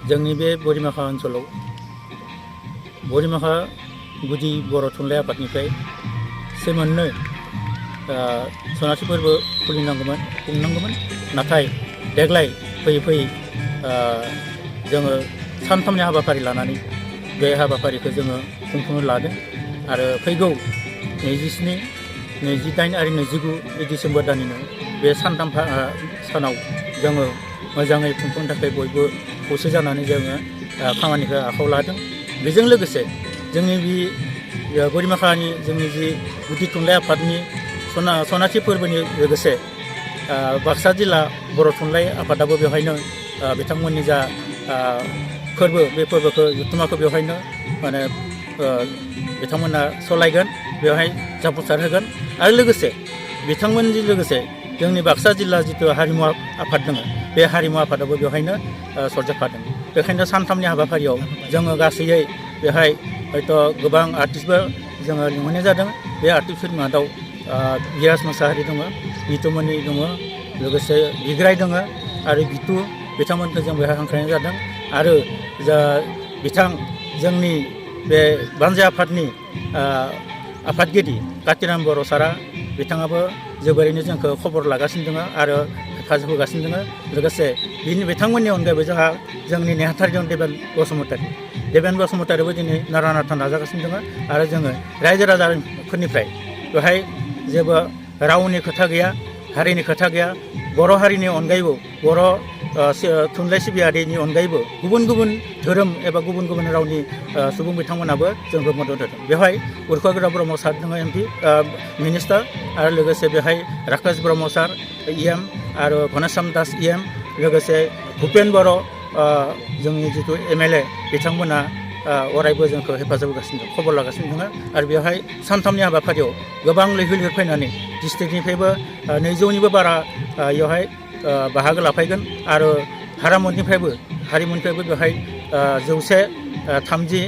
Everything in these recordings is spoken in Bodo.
जोंनि बे बोरिमाखा ओनसोलाव बोरिमाखा गुदि बर' थुनलाइ आफादनिफ्राय मोननै सनाथि फोरबो खुंनांगौमोन नाथाय देग्लाय फैयै जोङो सानथामनि हाबाफारि लानानै बे हाबाफारिखौ जोङो खुंफुंनो लादों आरो फैगौ 27, 28 आरो 29 डिसेम्बर दाननिनो बे सानथाम सानाव जोङो मोजाङै खुंफुंनो थाखाय बयबो खौसे जानानै जोङो खामानिखौ आखायाव लादों। बेजों लोगोसे जोंनि बे बोरिमाखानि जोंनि जि गुदि थुनलाइ आफादनि सनाथि फोरबोनि लोगोसे बाक्सा जिल्ला बर' थुनलाइ आफादाबो बेवहायनो बिथांमोननि जा फोरबो बे फोरबोखौ जुथुमाखौ बेवहायनो माने बिथांमोना सालायगोन, बेवहाय जाफुंसार होगोन आरो लोगोसे बिथांमोनजों लोगोसे जोंनि बाक्सा जिल्ला जिथु हारिमु आफाद दङ बे हारिमु आफादाबो बेवहायनो सरजाबफादों। बेखायनो सानथामनि हाबाफारियाव जोङो गासैयै बेवहाय हयथ' गोबां आर्टिस्टबो जोङो लिंहरनाय जादों। बे आर्टिस्टफोरनि मादाव बिराज मोसाहारि दङ, नितुमनि दङ, लोगोसे बिग्राय दङ आरो बितु बिथांमोनखौ जों बेवहाय हांख्रायनाय जादों आरो जोंनि बे बानजाय आफादनि आफादगिरि कातिराम बर' सारा बिथाङाबो जोबोरैनो जोंखौ खबर लागासिनो दङ आरो हेफाजाब होगासिनो दङ। लोगोसे बिथांमोननि अनगायैबो जोंनि नेहाथारि दं देबेन बसुमतारियाबो दिनै नारा नाथा नाजागासिनो दङ आरो जोङो रायजो राजाफोरनिफ्राय बेवहाय जेबो रावनि खोथा गैया, हारिनि खोथा गैया। बर' हारिनि अनगायैबो बर' थुनलाइ सिबियारिनि अनगायैबो गुबुन गुबुन धोरोम एबा गुबुन गुबुन रावनि सुबुं बिथांमोनाबो जोंखौ मदद होदों। बेवहाय उरखागोरा ब्रह्म सार दङ MP मिनिस्टार आरो लोगोसे बेवहाय राकेश ब्रह्म सार EM आरो घनश्याम दास EM लोगोसे भुपेन बर' जोंनि जिथु MLA बिथांमोना अरायबो जोंखौ हेफाजाब होगासिनो दं, खबर लागासिनो दङ आरो बेवहाय सानथामनि हाबाफारियाव गोबां लैहोर फैनानै डिस्ट्रिक्टनिफ्रायबो 200निबो बारा बेवहाय बाहागो लाफैगोन आरो हारिमुनिफ्रायबो बेवहाय 130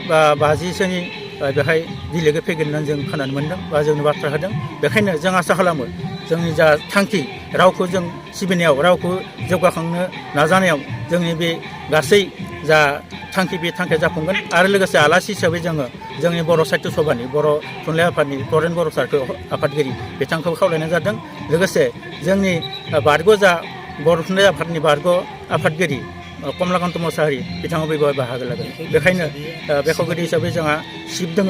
बा 50सोनि बेवहाय डिलेगेट फैगोन होननानै जों खोनानो मोन्दों बा जोंनो बाथ्रा होदों। बेखायनो जों आसा खालामो जोंनि जा थांखि रावखौ जों सिबिनायाव, रावखौ जौगाखांनो नाजानायाव जोंनि बे गासै जा थांखि बे थांखिया जाफुंगोन आरो लोगोसे आलासि हिसाबै जोङो जोंनि बर' साहित्य सभानि बर' थुनलाइ आफादनि तरेन बर' सारखौ आफादगिरि बिथांखौ खावलायनाय जादों। लोगोसे जोंनि बारग' जा बर' थुनलाइ आफादनि बारग' आफादगिरि कमलाकान्त मोसाहारि बिथाङाबो बेवहाय बाहागो लागोन। बेखायनो बेखेवगिरि हिसाबै जोंहा सिट दङ।